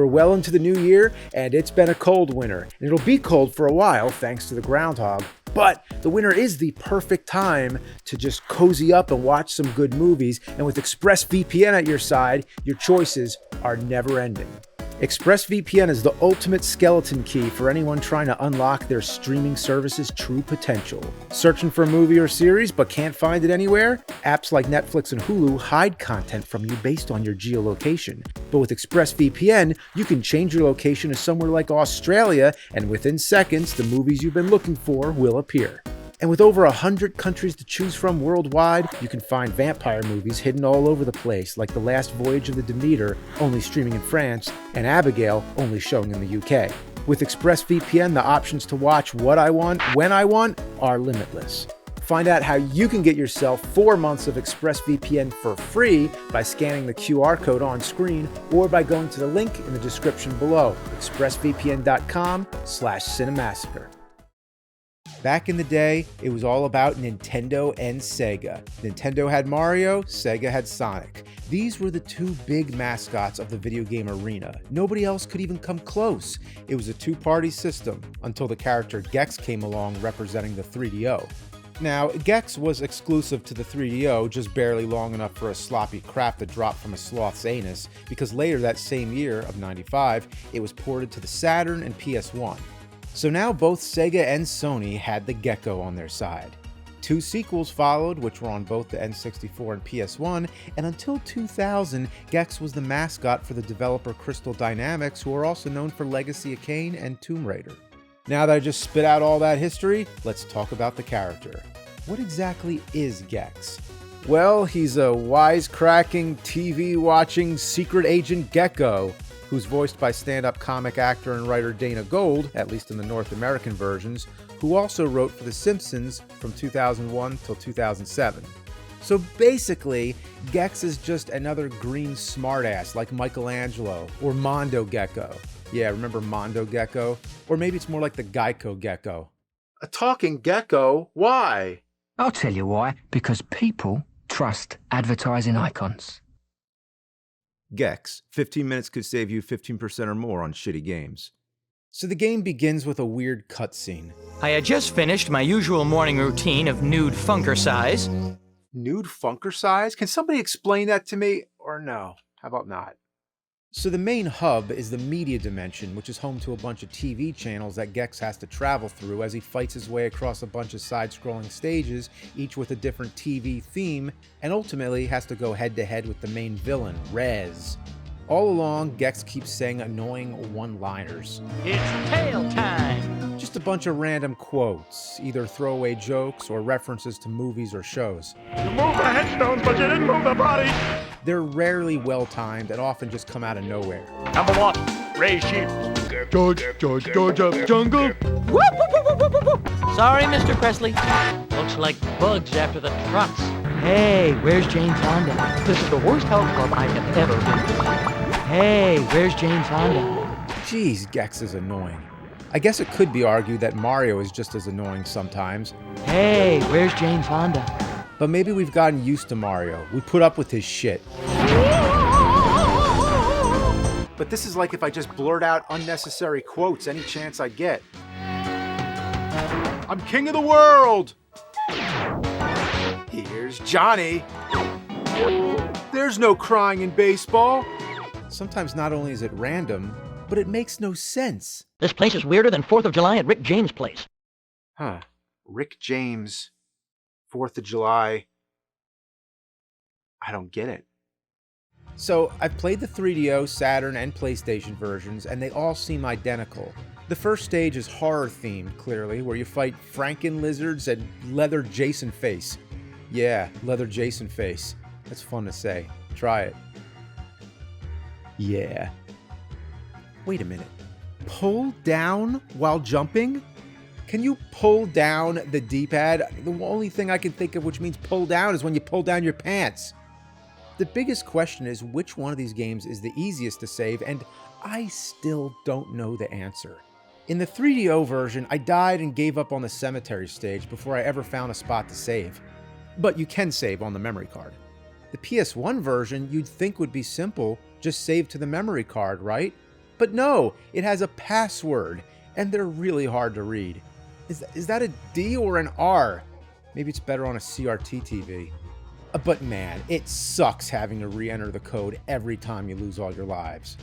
We're well into the new year, and it's been a cold winter. And it'll be cold for a while thanks to the groundhog. But the winter is the perfect time to just cozy up and watch some good movies. And with ExpressVPN at your side, your choices are never ending. ExpressVPN is the ultimate skeleton key for anyone trying to unlock their streaming service's true potential. Searching for a movie or series but can't find it anywhere? Apps like Netflix and Hulu hide content from you based on your geolocation. But with ExpressVPN, you can change your location to somewhere like Australia, and within seconds, the movies you've been looking for will appear. And with over 100 countries to choose from worldwide, you can find vampire movies hidden all over the place, like The Last Voyage of the Demeter, only streaming in France, and Abigail, only showing in the UK. With ExpressVPN, the options to watch what I want, when I want, are limitless. Find out how you can get yourself 4 months of ExpressVPN for free by scanning the QR code on screen or by going to the link in the description below, expressvpn.com/Cinemassacre. Back in the day, it was all about Nintendo and Sega. Nintendo had Mario, Sega had Sonic. These were the two big mascots of the video game arena. Nobody else could even come close. It was a two-party system until the character Gex came along representing the 3DO. Now, Gex was exclusive to the 3DO, just barely long enough for a sloppy crap that dropped from a sloth's anus, because later that same year of '95, it was ported to the Saturn and PS1. So now both Sega and Sony had the Gecko on their side. 2 sequels followed, which were on both the N64 and PS1, and until 2000, Gex was the mascot for the developer Crystal Dynamics, who are also known for Legacy of Kain and Tomb Raider. Now that I just spit out all that history, let's talk about the character. What exactly is Gex? Well, he's a wisecracking, TV-watching secret agent Gecko, who's voiced by stand-up comic actor and writer Dana Gould, at least in the North American versions, who also wrote for The Simpsons from 2001 till 2007. So basically, Gex is just another green smartass like Michelangelo or Mondo Gecko. Yeah, remember Mondo Gecko? Or maybe it's more like the Gecko Gecko. A talking gecko? Why? I'll tell you why. Because people trust advertising icons. Gex, 15 minutes could save you 15% or more on shitty games. So the game begins with a weird cutscene. I had just finished my usual morning routine of nude funkercise. Nude funkercise? Can somebody explain that to me? Or no? How about not? So the main hub is the media dimension, which is home to a bunch of TV channels that Gex has to travel through as he fights his way across a bunch of side-scrolling stages, each with a different TV theme, and ultimately has to go head-to-head with the main villain, Rez. All along, Gex keeps saying annoying one-liners. It's tail time! Just a bunch of random quotes, either throwaway jokes or references to movies or shows. You move the headstones, but you didn't move the body! They're rarely well-timed and often just come out of nowhere. Number 1, raise sheep. George of the jungle. Whoop, whoop, whoop, whoop, whoop, whoop. Sorry, Mr. Presley. Looks like bugs after the trucks. Hey, where's James Honda? This is the worst health club I have ever been to. Hey, where's James Honda? Jeez, Gex is annoying. I guess it could be argued that Mario is just as annoying sometimes. Hey, where's James Honda? But maybe we've gotten used to Mario. We put up with his shit. But this is like if I just blurt out unnecessary quotes any chance I get. I'm king of the world! Here's Johnny. There's no crying in baseball. Sometimes not only is it random, but it makes no sense. This place is weirder than 4th of July at Rick James' place. Huh. Rick James. 4th of July. I don't get it. So, I've played the 3DO, Saturn, and PlayStation versions, and they all seem identical. The first stage is horror-themed, clearly, where you fight Franken lizards and leather Jason face. Yeah, leather Jason face. That's fun to say. Try it. Yeah. Wait a minute. Pull down while jumping? Can you pull down the D-pad? The only thing I can think of which means pull down is when you pull down your pants. The biggest question is which one of these games is the easiest to save, and I still don't know the answer. In the 3DO version, I died and gave up on the cemetery stage before I ever found a spot to save. But you can save on the memory card. The PS1 version you'd think would be simple, just save to the memory card, right? But no, it has a password, and they're really hard to read. Is that a D or an R? Maybe it's better on a CRT TV. But man, it sucks having to re-enter the code every time you lose all your lives.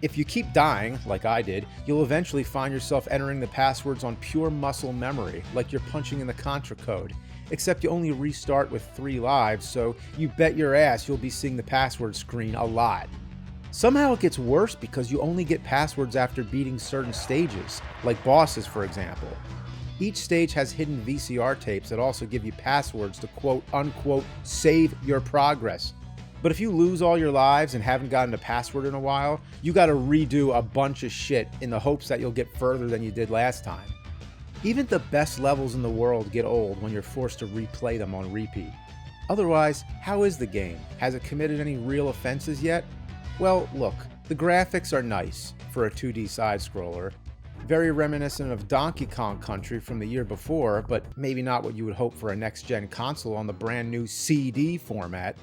If you keep dying, like I did, you'll eventually find yourself entering the passwords on pure muscle memory, like you're punching in the Contra code. Except you only restart with 3 lives, so you bet your ass you'll be seeing the password screen a lot. Somehow it gets worse because you only get passwords after beating certain stages, like bosses for example. Each stage has hidden VCR tapes that also give you passwords to quote-unquote save your progress. But if you lose all your lives and haven't gotten a password in a while, you gotta redo a bunch of shit in the hopes that you'll get further than you did last time. Even the best levels in the world get old when you're forced to replay them on repeat. Otherwise, how is the game? Has it committed any real offenses yet? Well, look, the graphics are nice for a 2D side-scroller. Very reminiscent of Donkey Kong Country from the year before, but maybe not what you would hope for a next-gen console on the brand new CD format.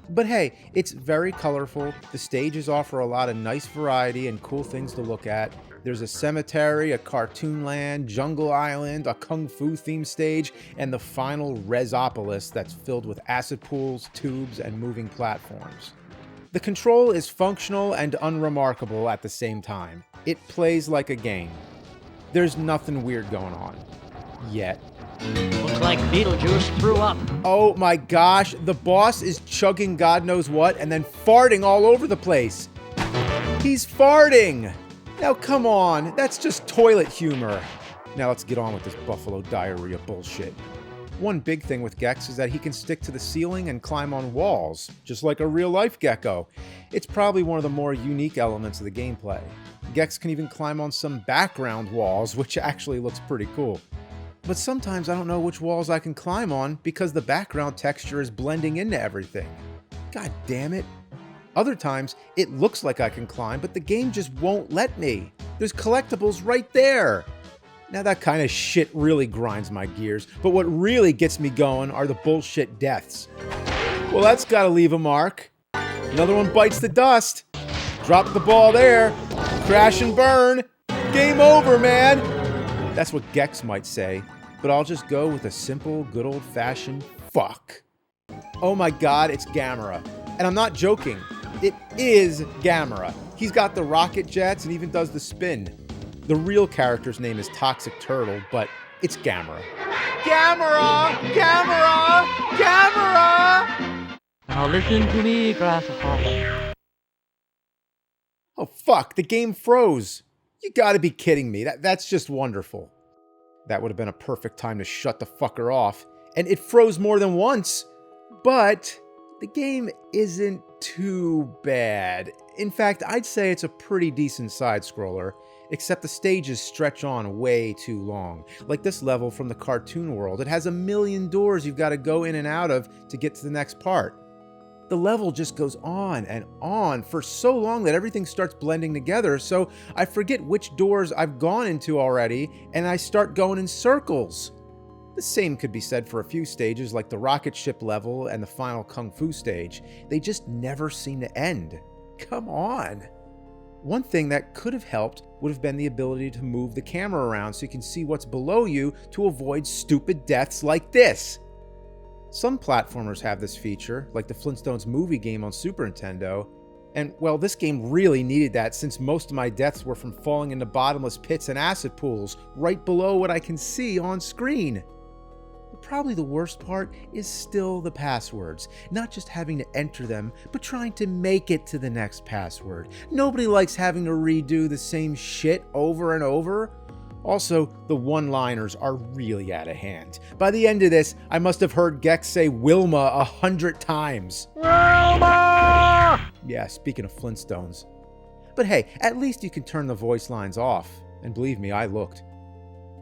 But hey, it's very colorful, the stages offer a lot of nice variety and cool things to look at. There's a cemetery, a cartoon land, jungle island, a kung fu themed stage, and the final Resopolis that's filled with acid pools, tubes, and moving platforms. The control is functional and unremarkable at the same time. It plays like a game. There's nothing weird going on. Yet. Looks like Beetlejuice threw up. Oh my gosh, the boss is chugging God knows what and then farting all over the place. He's farting! Now come on, that's just toilet humor. Now let's get on with this buffalo diarrhea bullshit. One big thing with Gex is that he can stick to the ceiling and climb on walls, just like a real-life Gecko. It's probably one of the more unique elements of the gameplay. Gex can even climb on some background walls, which actually looks pretty cool. But sometimes I don't know which walls I can climb on because the background texture is blending into everything. God damn it. Other times, it looks like I can climb, but the game just won't let me. There's collectibles right there. Now that kind of shit really grinds my gears, but what really gets me going are the bullshit deaths. Well, that's gotta leave a mark. Another one bites the dust. Drop the ball there. Crash and burn. Game over, man. That's what Gex might say, but I'll just go with a simple, good old-fashioned fuck. Oh my god, it's Gamera. And I'm not joking. It is Gamera. He's got the rocket jets and even does the spin. The real character's name is Toxic Turtle, but it's Gamera. Gamera! Gamera! Gamera! Now listen to me, Grasshopper. Oh fuck, the game froze. You gotta be kidding me. That's just wonderful. That would have been a perfect time to shut the fucker off. And it froze more than once. But the game isn't too bad. In fact, I'd say it's a pretty decent side-scroller, except the stages stretch on way too long. Like this level from the cartoon world, it has a million doors you've got to go in and out of to get to the next part. The level just goes on and on for so long that everything starts blending together, so I forget which doors I've gone into already, and I start going in circles. The same could be said for a few stages like the rocket ship level and the final kung fu stage. They just never seem to end. Come on. One thing that could have helped would have been the ability to move the camera around so you can see what's below you to avoid stupid deaths like this. Some platformers have this feature, like the Flintstones movie game on Super Nintendo, and well, this game really needed that since most of my deaths were from falling into bottomless pits and acid pools right below what I can see on screen. But probably the worst part is still the passwords, not just having to enter them, but trying to make it to the next password. Nobody likes having to redo the same shit over and over. Also, the one-liners are really out of hand. By the end of this, I must have heard Gex say Wilma 100 times. Wilma! Yeah, speaking of Flintstones. But hey, at least you can turn the voice lines off. And believe me, I looked.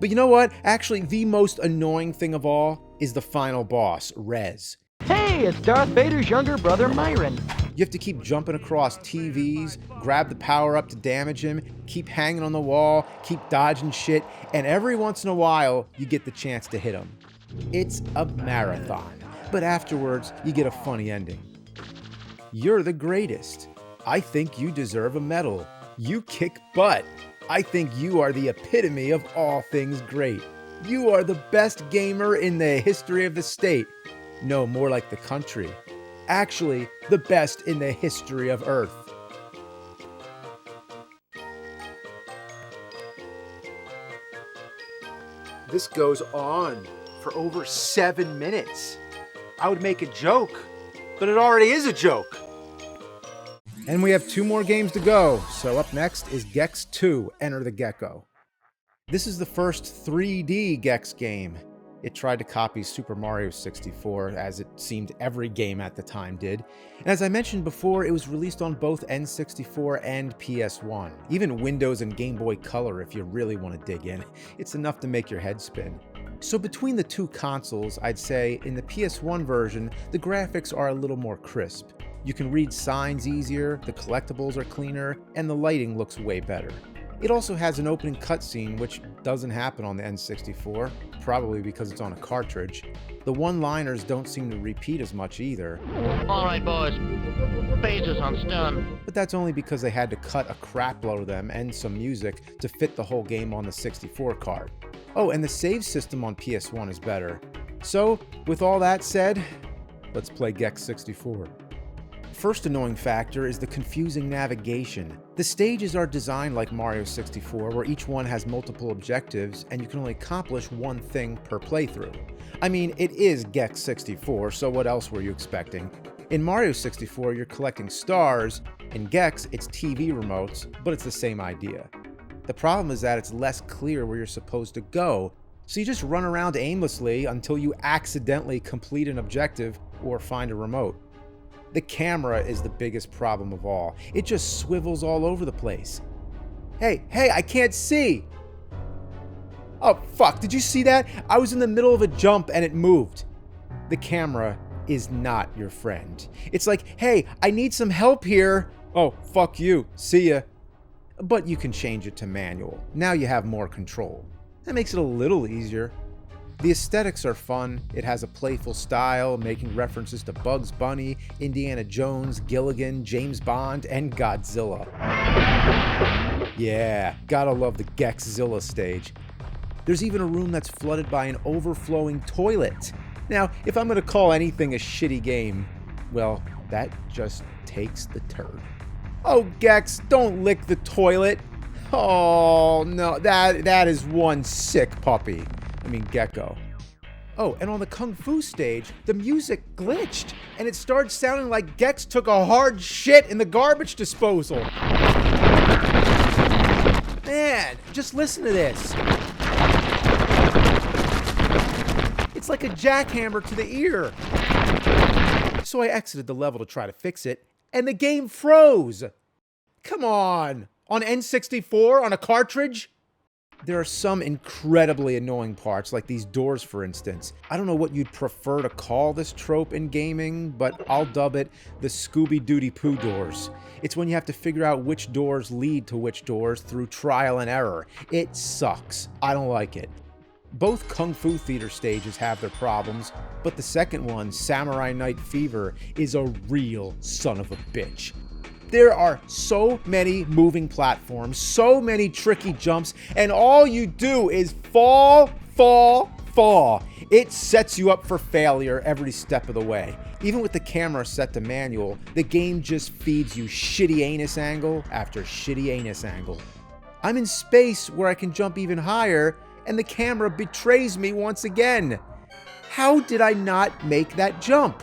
But you know what? Actually, the most annoying thing of all is the final boss, Rez. Hey, it's Darth Vader's younger brother, Myron. You have to keep jumping across TVs, grab the power-up to damage him, keep hanging on the wall, keep dodging shit, and every once in a while, you get the chance to hit him. It's a marathon, but afterwards, you get a funny ending. You're the greatest. I think you deserve a medal. You kick butt. I think you are the epitome of all things great. You are the best gamer in the history of the state. No, more like the country. Actually, the best in the history of Earth. This goes on for over 7 minutes. I would make a joke, but it already is a joke. And we have 2 more games to go. So up next is Gex 2, Enter the Gecko. This is the first 3D Gex game. It tried to copy Super Mario 64, as it seemed every game at the time did. And as I mentioned before, it was released on both N64 and PS1. Even Windows and Game Boy Color if you really want to dig in. It's enough to make your head spin. So between the 2 consoles, I'd say in the PS1 version, the graphics are a little more crisp. You can read signs easier, the collectibles are cleaner, and the lighting looks way better. It also has an opening cutscene, which doesn't happen on the N64, probably because it's on a cartridge. The one-liners don't seem to repeat as much either. All right, boys. Phases on stun. But that's only because they had to cut a crapload of them and some music to fit the whole game on the 64 card. Oh, and the save system on PS1 is better. So, with all that said, let's play Gex 64. First annoying factor is the confusing navigation. The stages are designed like Mario 64, where each one has multiple objectives and you can only accomplish one thing per playthrough. I mean, it is Gex 64, so what else were you expecting? In Mario 64, you're collecting stars. In Gex, it's TV remotes, but it's the same idea. The problem is that it's less clear where you're supposed to go, so you just run around aimlessly until you accidentally complete an objective or find a remote. The camera is the biggest problem of all. It just swivels all over the place. Hey, I can't see! Oh, fuck, did you see that? I was in the middle of a jump and it moved. The camera is not your friend. It's like, hey, I need some help here. Oh, fuck you, see ya. But you can change it to manual. Now you have more control. That makes it a little easier. The aesthetics are fun. It has a playful style, making references to Bugs Bunny, Indiana Jones, Gilligan, James Bond, and Godzilla. Yeah, gotta love the Gexzilla stage. There's even a room that's flooded by an overflowing toilet. Now, if I'm gonna call anything a shitty game, well, that just takes the turd. Oh, Gex, don't lick the toilet. Oh, no, that is one sick puppy. I mean, Gecko. Oh, and on the Kung Fu stage, the music glitched, and it started sounding like Gex took a hard shit in the garbage disposal. Man, just listen to this. It's like a jackhammer to the ear. So I exited the level to try to fix it, and the game froze. Come on N64, on a cartridge? There are some incredibly annoying parts, like these doors for instance. I don't know what you'd prefer to call this trope in gaming, but I'll dub it the Scooby-Dooty-Poo doors. It's when you have to figure out which doors lead to which doors through trial and error. It sucks. I don't like it. Both Kung Fu Theater stages have their problems, but the second one, Samurai Night Fever, is a real son of a bitch. There are so many moving platforms, so many tricky jumps, and all you do is fall. It sets you up for failure every step of the way. Even with the camera set to manual, the game just feeds you shitty anus angle after shitty anus angle. I'm in space where I can jump even higher, and the camera betrays me once again. How did I not make that jump?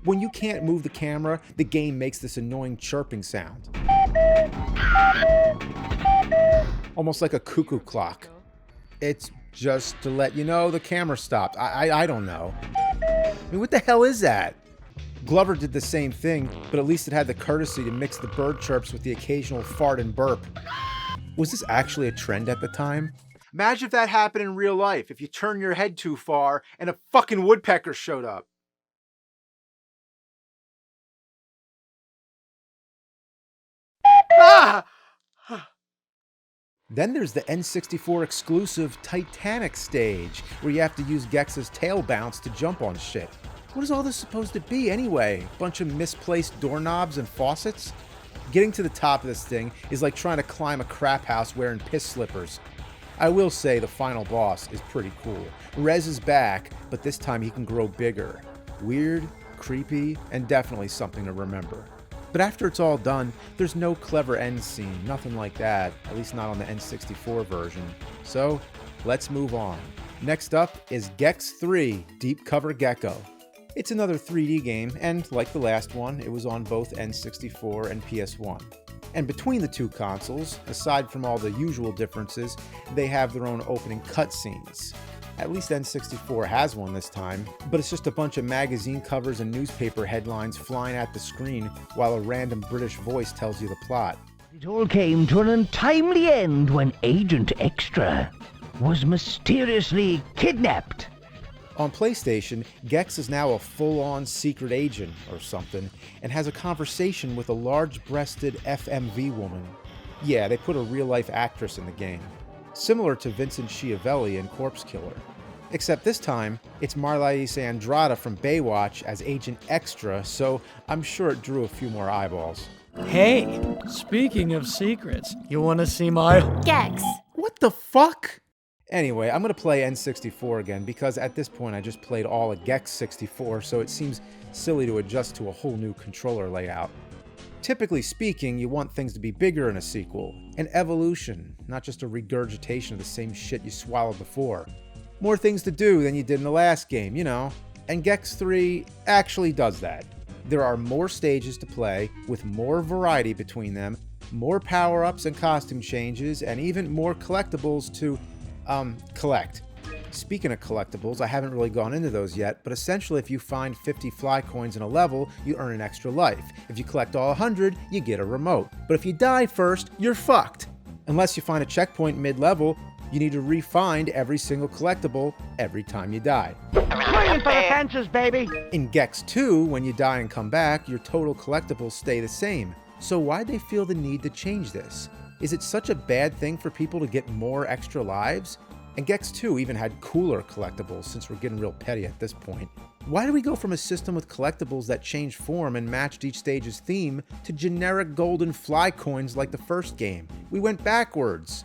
When you can't move the camera, the game makes this annoying chirping sound. Almost like a cuckoo clock. It's just to let you know the camera stopped. I don't know. I mean, what the hell is that? Glover did the same thing, but at least it had the courtesy to mix the bird chirps with the occasional fart and burp. Was this actually a trend at the time? Imagine if that happened in real life, if you turn your head too far and a fucking woodpecker showed up. Ah! Then there's the N64 exclusive Titanic stage, where you have to use Gex's tail bounce to jump on shit. What is all this supposed to be anyway? Bunch of misplaced doorknobs and faucets? Getting to the top of this thing is like trying to climb a crap house wearing piss slippers. I will say the final boss is pretty cool. Rez is back, but this time he can grow bigger. Weird, creepy, and definitely something to remember. But after it's all done, there's no clever end scene, nothing like that, at least not on the N64 version. So, let's move on. Next up is Gex 3 Deep Cover Gecko. It's another 3D game, and like the last one, it was on both N64 and PS1. And between the two consoles, aside from all the usual differences, they have their own opening cutscenes. At least N64 has one this time, but it's just a bunch of magazine covers and newspaper headlines flying at the screen while a random British voice tells you the plot. It all came to an untimely end when Agent Extra was mysteriously kidnapped. On PlayStation, Gex is now a full-on secret agent or something, and has a conversation with a large-breasted FMV woman. Yeah, they put a real-life actress in the game, similar to Vincent Schiavelli in Corpse Killer. Except this time, it's Marlaise Andrada from Baywatch as Agent Extra, so I'm sure it drew a few more eyeballs. Hey, speaking of secrets, you want to see my... Gex. What the fuck? Anyway, I'm going to play N64 again because at this point I just played all of Gex 64, so it seems silly to adjust to a whole new controller layout. Typically speaking, you want things to be bigger in a sequel, an evolution, not just a regurgitation of the same shit you swallowed before. More things to do than you did in the last game, you know, and Gex 3 actually does that. There are more stages to play, with more variety between them, more power-ups and costume changes, and even more collectibles to collect. Speaking of collectibles, I haven't really gone into those yet, but essentially if you find 50 fly coins in a level, you earn an extra life. If you collect all 100, you get a remote. But if you die first, you're fucked. Unless you find a checkpoint mid-level, you need to re-find every single collectible every time you die. Swinging for the fences, baby! In Gex 2, when you die and come back, your total collectibles stay the same. So why'd they feel the need to change this? Is it such a bad thing for people to get more extra lives? And Gex 2 even had cooler collectibles, since we're getting real petty at this point. Why do we go from a system with collectibles that changed form and matched each stage's theme to generic golden fly coins like the first game? We went backwards.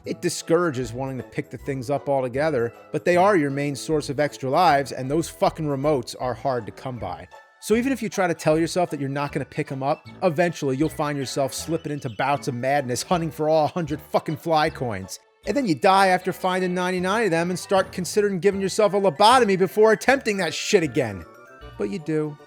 It discourages wanting to pick the things up altogether, but they are your main source of extra lives, and those fucking remotes are hard to come by. So even if you try to tell yourself that you're not going to pick them up, eventually you'll find yourself slipping into bouts of madness hunting for all 100 fucking fly coins. And then you die after finding 99 of them and start considering giving yourself a lobotomy before attempting that shit again. But you do.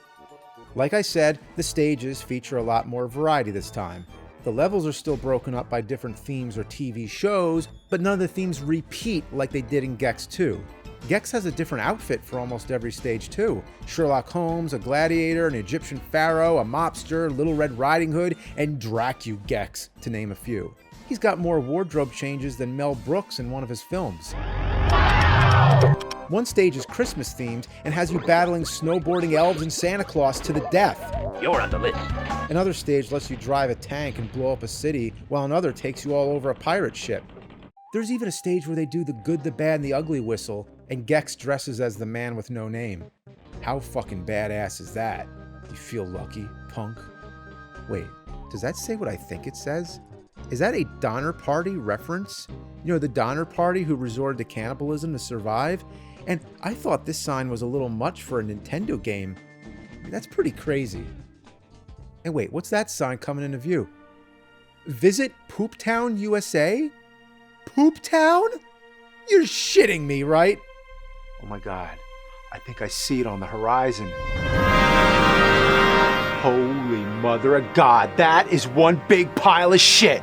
Like I said, the stages feature a lot more variety this time. The levels are still broken up by different themes or TV shows, but none of the themes repeat like they did in Gex 2. Gex has a different outfit for almost every stage too. Sherlock Holmes, a gladiator, an Egyptian pharaoh, a mobster, Little Red Riding Hood, and Dracu-Gex, to name a few. He's got more wardrobe changes than Mel Brooks in one of his films. One stage is Christmas themed and has you battling snowboarding elves and Santa Claus to the death. You're on the list. Another stage lets you drive a tank and blow up a city, while another takes you all over a pirate ship. There's even a stage where they do the good, the bad, and the ugly whistle, and Gex dresses as the man with no name. How fucking badass is that? You feel lucky, punk? Wait, does that say what I think it says? Is that a Donner Party reference? You know, the Donner Party who resorted to cannibalism to survive? And I thought this sign was a little much for a Nintendo game. That's pretty crazy. And wait, what's that sign coming into view? Visit Pooptown, USA? Pooptown? You're shitting me, right? Oh my god, I think I see it on the horizon. Holy mother of God, that is one big pile of shit!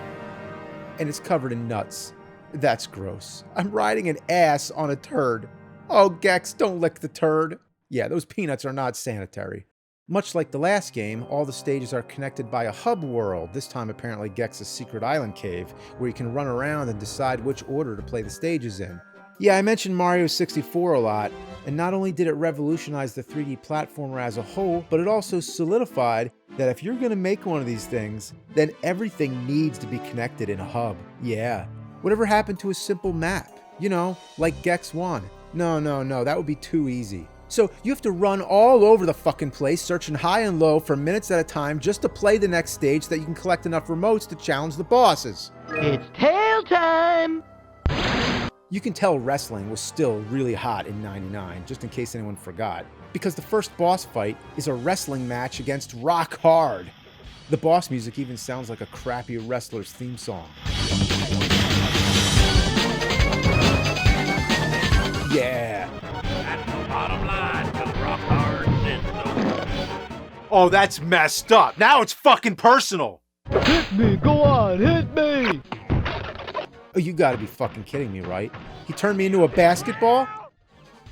And it's covered in nuts. That's gross. I'm riding an ass on a turd. Oh, Gex, don't lick the turd. Yeah, those peanuts are not sanitary. Much like the last game, all the stages are connected by a hub world, this time apparently Gex's secret island cave, where you can run around and decide which order to play the stages in. Yeah, I mentioned Mario 64 a lot, and not only did it revolutionize the 3D platformer as a whole, but it also solidified that if you're going to make one of these things, then everything needs to be connected in a hub. Yeah. Whatever happened to a simple map? You know, like Gex 1? No, that would be too easy. So you have to run all over the fucking place, searching high and low for minutes at a time just to play the next stage so that you can collect enough remotes to challenge the bosses. It's tail time! You can tell wrestling was still really hot in '99, just in case anyone forgot, because the first boss fight is a wrestling match against Rock Hard. The boss music even sounds like a crappy wrestler's theme song. Yeah. That's the bottom line, 'cause Rock Hard says so. Oh, that's messed up. Now it's fucking personal. Hit me, go on, hit me! Oh, you gotta be fucking kidding me, right? He turned me into a basketball?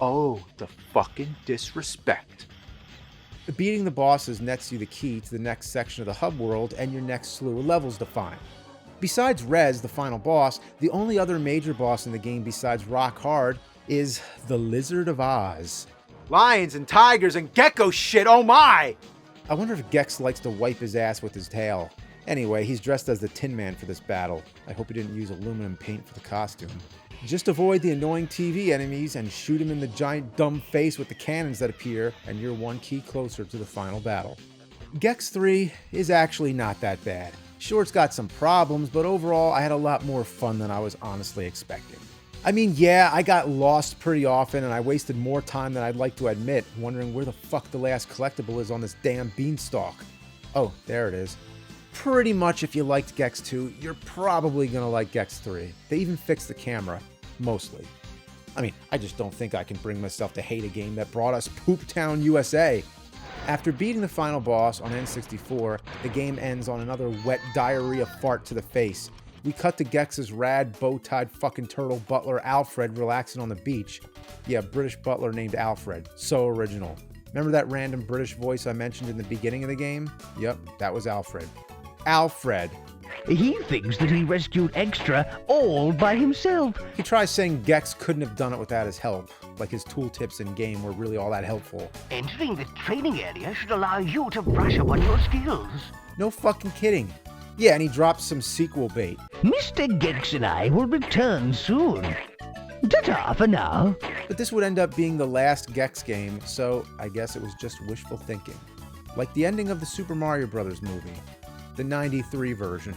Oh, the fucking disrespect. Beating the bosses nets you the key to the next section of the hub world and your next slew of levels to find. Besides Rez, the final boss, the only other major boss in the game besides Rock Hard is the Lizard of Oz. Lions and tigers and gecko shit, oh my! I wonder if Gex likes to wipe his ass with his tail. Anyway, he's dressed as the Tin Man for this battle. I hope he didn't use aluminum paint for the costume. Just avoid the annoying TV enemies and shoot him in the giant dumb face with the cannons that appear, and you're one key closer to the final battle. Gex 3 is actually not that bad. Sure, it's got some problems, but overall I had a lot more fun than I was honestly expecting. I mean, yeah, I got lost pretty often and I wasted more time than I'd like to admit, wondering where the fuck the last collectible is on this damn beanstalk. Oh, there it is. Pretty much if you liked Gex 2, you're probably gonna like Gex 3. They even fixed the camera, mostly. I mean, I just don't think I can bring myself to hate a game that brought us Poop Town, USA. After beating the final boss on N64, the game ends on another wet diarrhea fart to the face. We cut to Gex's rad, bow-tied fucking turtle butler Alfred relaxing on the beach. Yeah, British butler named Alfred. So original. Remember that random British voice I mentioned in the beginning of the game? Yep, that was Alfred. Alfred. He thinks that he rescued Extra all by himself. He tries saying Gex couldn't have done it without his help, like his tooltips in-game were really all that helpful. Entering the training area should allow you to brush up on your skills. No fucking kidding. Yeah, and he drops some sequel bait. Mr. Gex and I will return soon. Ta-ta for now. But this would end up being the last Gex game, so I guess it was just wishful thinking. Like the ending of the Super Mario Bros. Movie. The '93 version.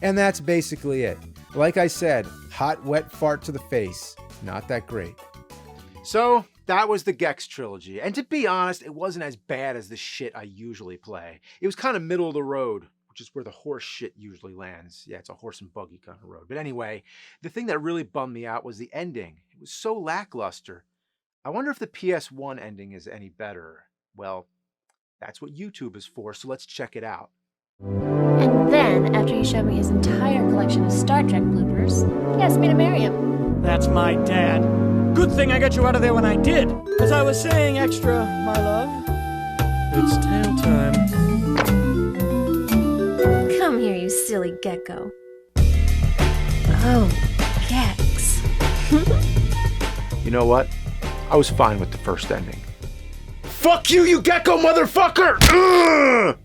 And that's basically it. Like I said, hot, wet fart to the face. Not that great. So, that was the Gex trilogy. And to be honest, it wasn't as bad as the shit I usually play. It was kind of middle of the road, which is where the horse shit usually lands. Yeah, it's a horse and buggy kind of road. But anyway, the thing that really bummed me out was the ending. It was so lackluster. I wonder if the PS1 ending is any better. Well, that's what YouTube is for, so let's check it out. And then, after he showed me his entire collection of Star Trek bloopers, he asked me to marry him. That's my dad. Good thing I got you out of there when I did. As I was saying, Extra, my love, it's tail time. Come here, you silly gecko. Oh, Gex. You know what? I was fine with the first ending. Fuck you, you gecko motherfucker! Ugh!